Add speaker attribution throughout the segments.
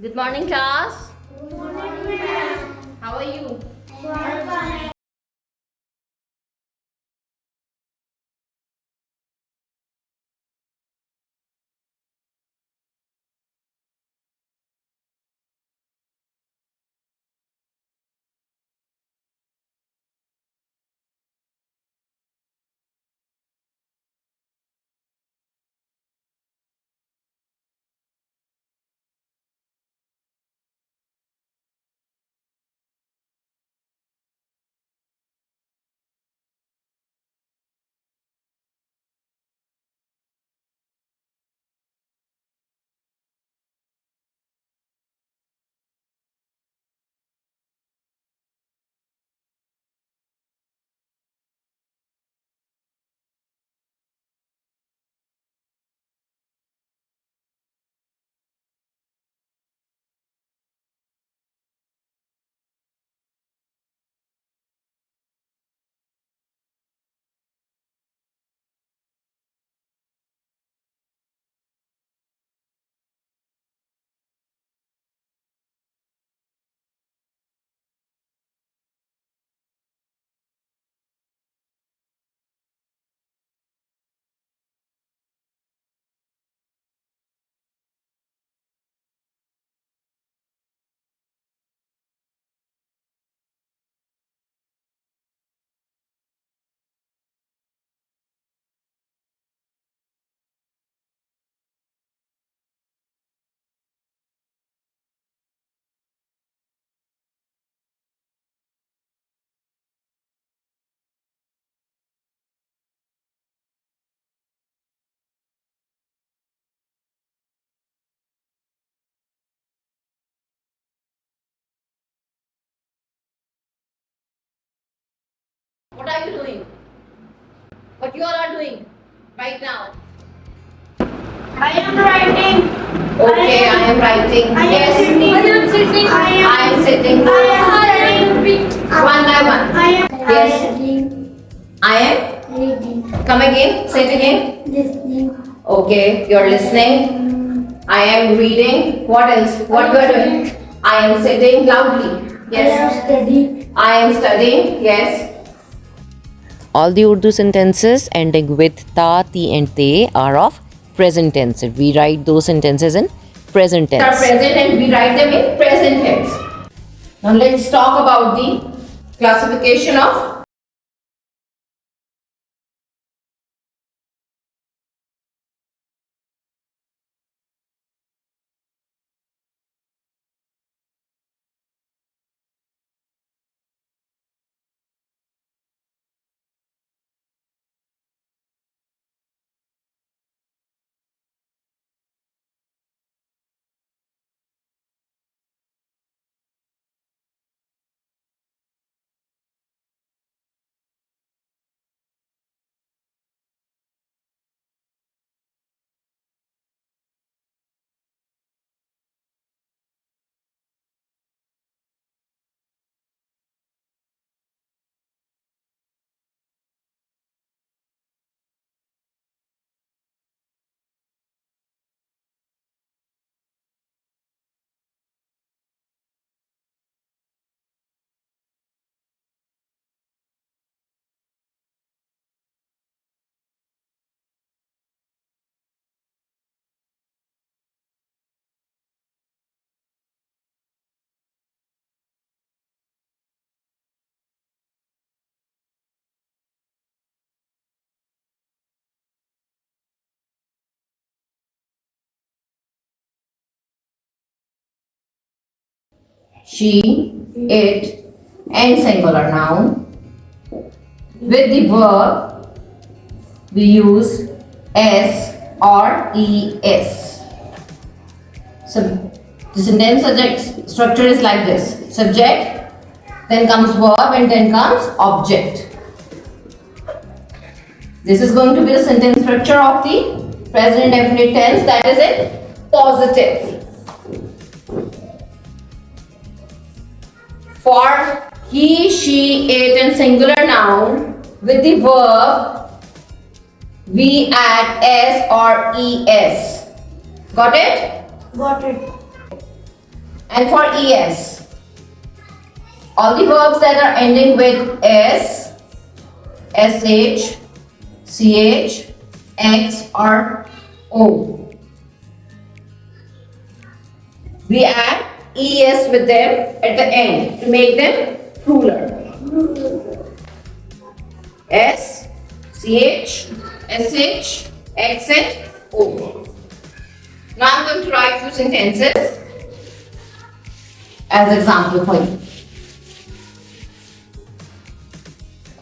Speaker 1: Good morning, class.
Speaker 2: Good morning, ma'am.
Speaker 1: How are you?
Speaker 2: I'm fine.
Speaker 1: What are you doing? What you all are doing right now?
Speaker 2: I am writing.
Speaker 1: Okay, I am writing.
Speaker 2: I am
Speaker 1: Yes.
Speaker 2: sitting. I am sitting.
Speaker 1: I am sitting.
Speaker 2: I am studying.
Speaker 1: One by one.
Speaker 2: I am
Speaker 1: Yes.
Speaker 2: reading.
Speaker 1: I am.
Speaker 2: Reading.
Speaker 1: Come again. Say it again.
Speaker 2: Listening.
Speaker 1: Okay, you're listening. I am reading. What else? What you are doing? I am sitting loudly.
Speaker 2: I am
Speaker 1: Yes.
Speaker 2: studying.
Speaker 1: I am studying. Yes.
Speaker 3: All the Urdu sentences ending with ta, ti, and te are of present tense. We write those sentences in present
Speaker 1: Are
Speaker 3: tense.
Speaker 1: present and we write them in present tense. Now let's talk about the classification of she, it, and singular noun. With the verb, we use s or es. So the sentence subject structure is like this: subject, then comes verb, and then comes object. This is going to be the sentence structure of the present indefinite tense, that is in positive. For he, she, it, and singular noun, with the verb, we add s or es. Got it?
Speaker 2: Got it.
Speaker 1: And for es, all the verbs that are ending with s, sh, ch, x or o, we add es with them at the end to make them plural. S, ch, sh, x and o. Now I'm going to write few sentences as example for you.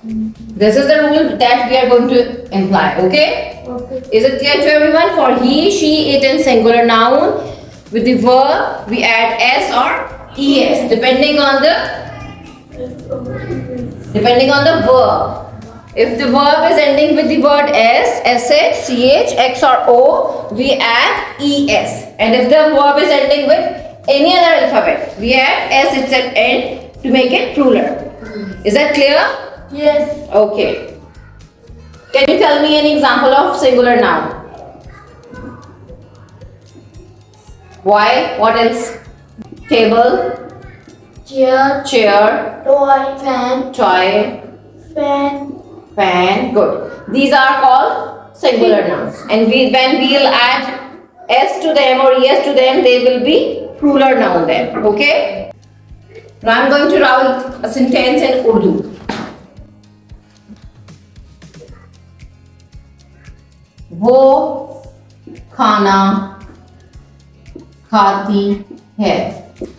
Speaker 1: This is the rule that we are going to imply, okay?
Speaker 2: Okay.
Speaker 1: Is it clear to everyone? For he, she, it and singular noun, with the verb we add s or es depending on the verb. If the verb is ending with the word s, sh, ch, x or o, we add es. And if the verb is ending with any other alphabet, we add s itself end to make it plural. Is that clear?
Speaker 2: Yes.
Speaker 1: Okay. Can you tell me an example of singular noun? Why? What else? Table,
Speaker 2: Chair.
Speaker 1: chair,
Speaker 2: Toy. Fan.
Speaker 1: toy,
Speaker 2: Fan.
Speaker 1: fan. Good. These are called singular nouns. And when we'll add s to them or es to them, they will be plural noun then. Okay? Now I'm going to write a sentence in Urdu. वो खाना खाती है.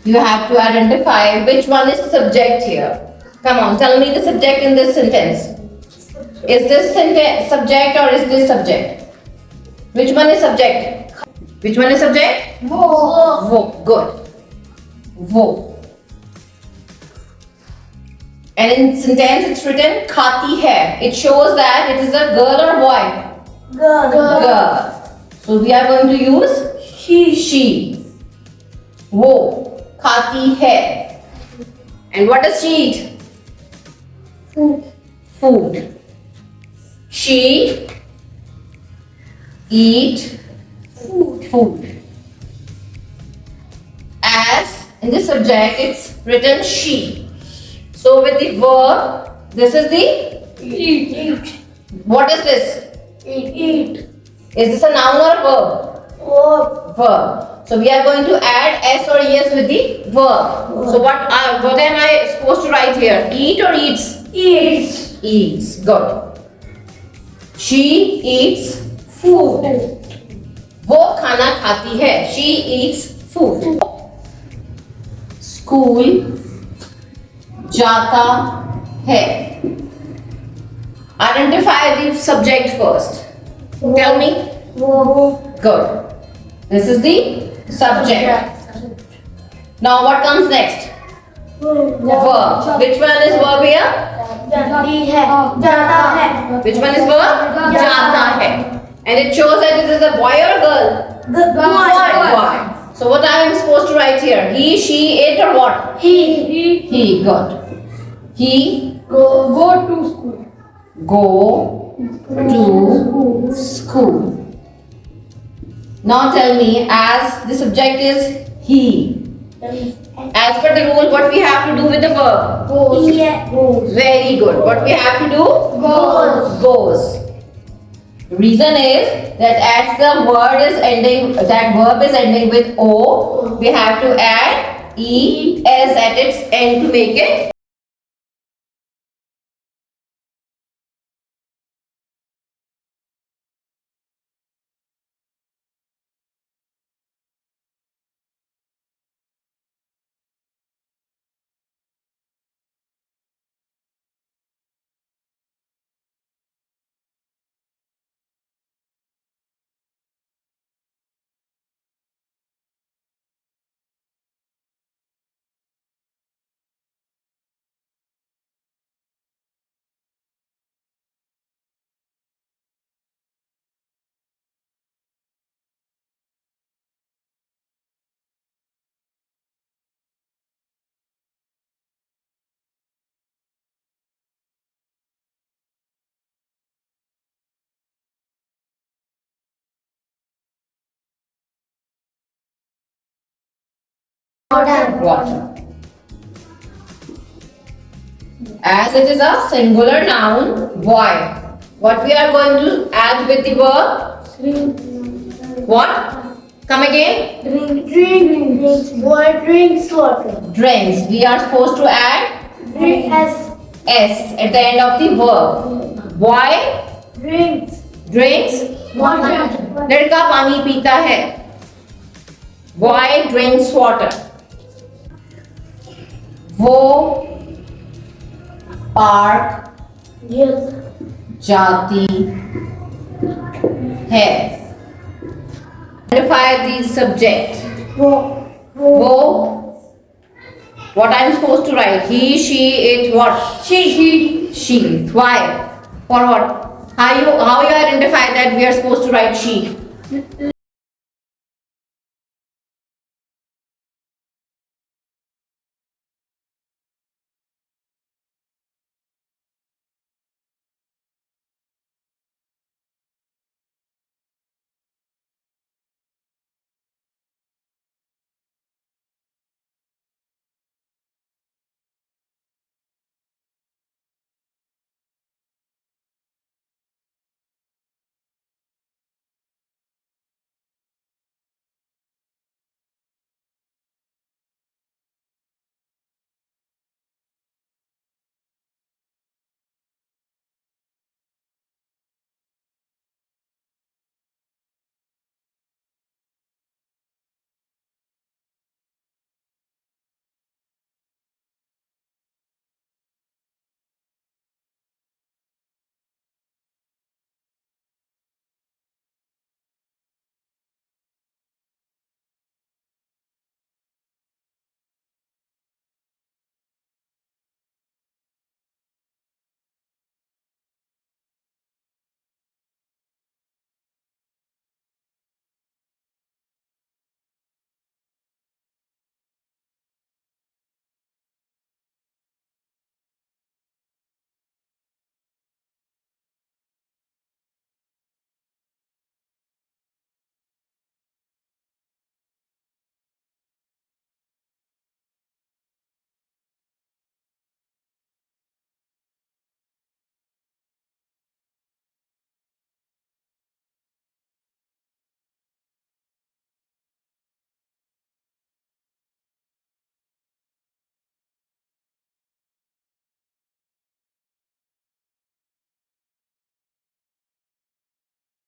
Speaker 1: You have to identify which one is subject here. Come on, tell me the subject in this sentence. Is this sentence subject or is this subject? Which one is subject? Which one is subject?
Speaker 2: Wo.
Speaker 1: Wo. Good. Wo. And in sentence it's written khati hai. It shows that it is a girl or boy.
Speaker 2: Girl.
Speaker 1: Girl. So we are going to use she. वो खाती है. And what does she eat?
Speaker 2: Food.
Speaker 1: Food. She eat food. As in the subject it's written she. So with the verb, this is the
Speaker 2: Eat.
Speaker 1: what is this?
Speaker 2: Eat.
Speaker 1: Is this a noun or a verb?
Speaker 2: Verb.
Speaker 1: Verb. So we are going to add s or es with the verb. So what am I supposed to write here? Eat or eats?
Speaker 2: Eat.
Speaker 1: Eats. Good. She eats food. वो खाना खाती है. She eats food. School जाता है. Identify the subject first. Tell me.
Speaker 2: Wo.
Speaker 1: Good. This is the subject. Now what comes next? Verb. Which one is verb here?
Speaker 2: जाती है. जाता है.
Speaker 1: Which one is verb? जाता है. And it shows that this is a boy or girl? Boy. So what I am supposed to write here? He, she, it or what?
Speaker 2: He.
Speaker 1: He. Good. He
Speaker 2: Go to school.
Speaker 1: go to school. Now tell me, as the subject is he. As per the rule, what we have to do with the verb?
Speaker 2: Goes.
Speaker 1: Very good. What we have to do? Goes. The reason is that as the word is ending, that verb is ending with o, we have to add es at its end to make it Water. As it is a singular noun, boy. What we are going to add with the verb? What? Come again.
Speaker 2: Drinks. Boy drinks water.
Speaker 1: Drinks. We are supposed to add
Speaker 2: Drink as
Speaker 1: s at the end of the verb. Boy
Speaker 2: drinks
Speaker 1: drinks.
Speaker 2: water.
Speaker 1: लड़का पानी पीता है. Boy drinks water. वो park
Speaker 2: Yes.
Speaker 1: जाती है. Identify the subject. वो what I am supposed to write? He, she, it, what? She. Why? For what? How you identify that we are supposed to write she?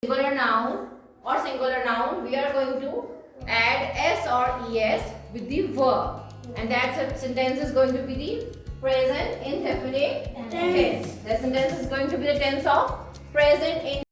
Speaker 1: Singular noun or singular noun, we are going to add s or es with the verb, and that sentence is going to be the present indefinite tense. The sentence is going to be the tense of present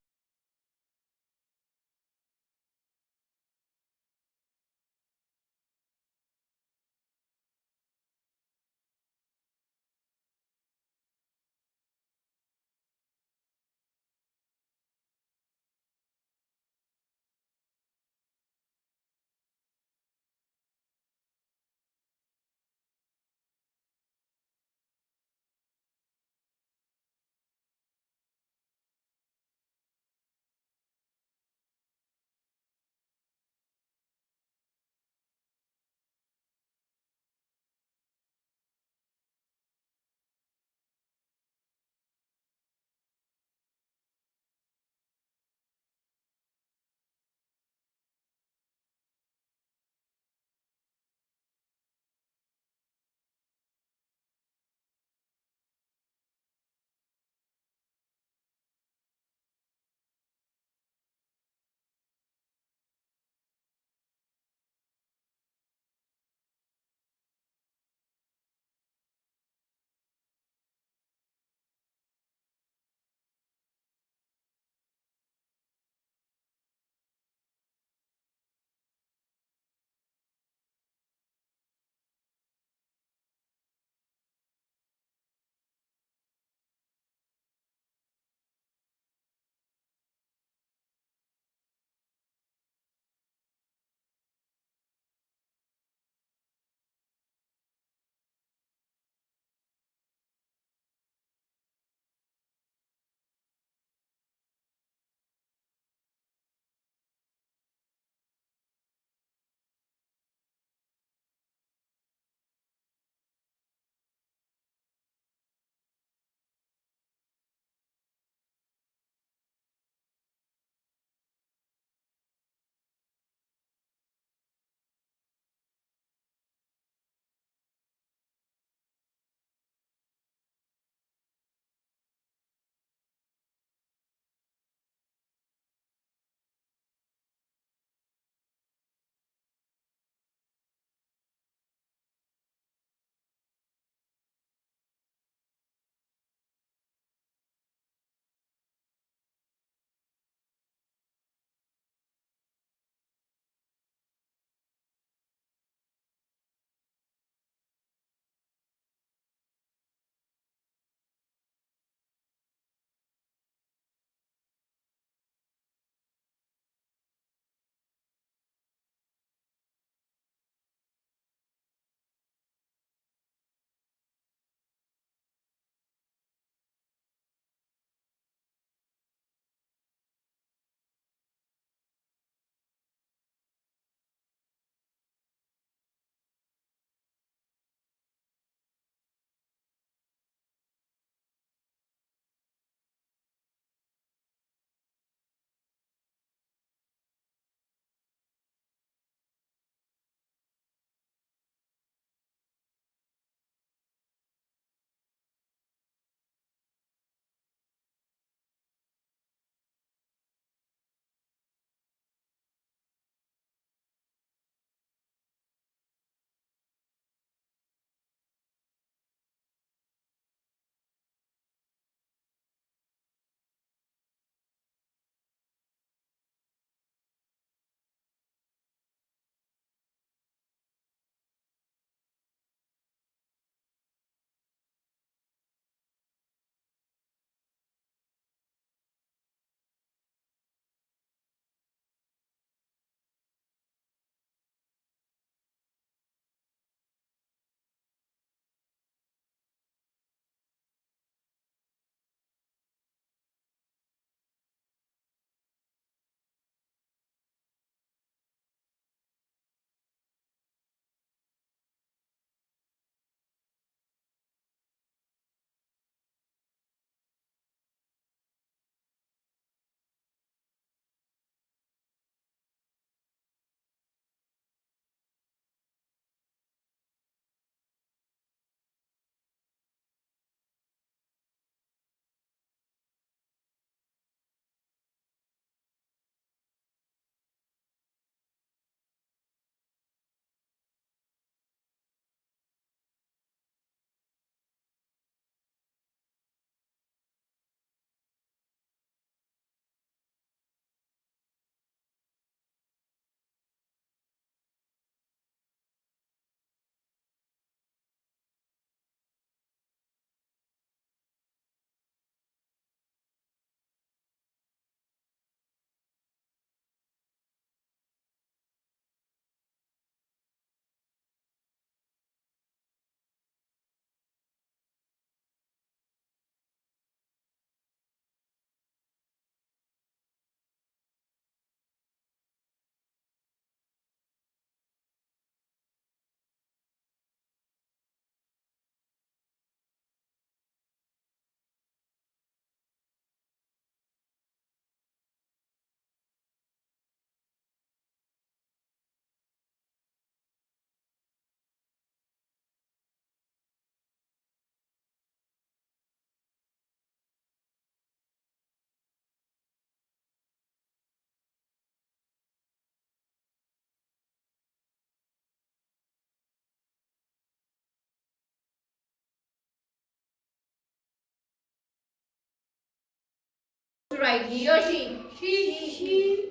Speaker 1: write he or she?
Speaker 2: She.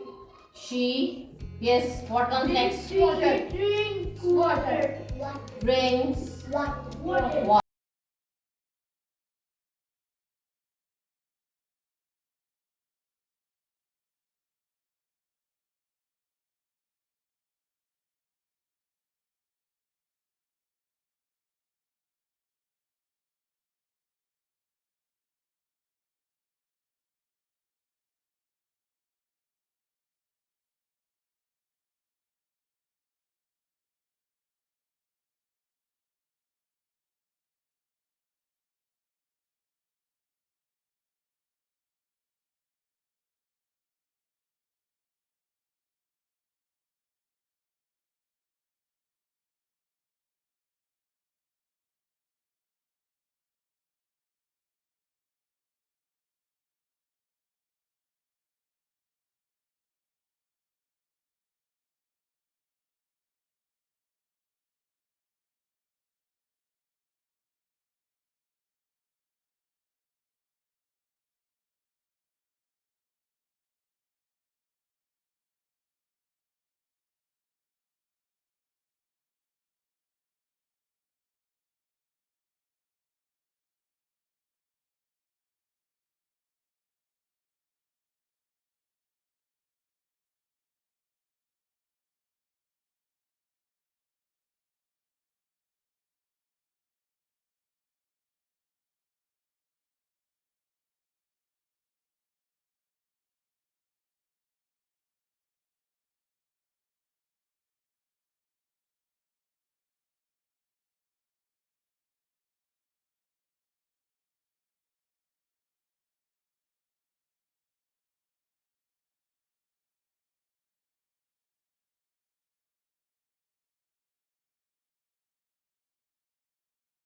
Speaker 1: She. Yes. What comes next?
Speaker 2: She drinks water.
Speaker 1: Brings
Speaker 2: Water.
Speaker 1: water.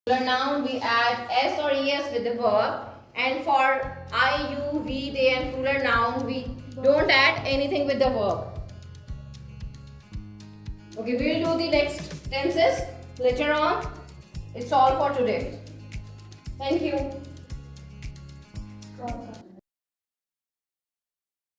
Speaker 1: Noun we add s or es with the verb, and for I, you, we, they and plural noun we don't add anything with the verb. Okay, we will do the next tenses later on. It's all for today. Thank you.
Speaker 2: Water.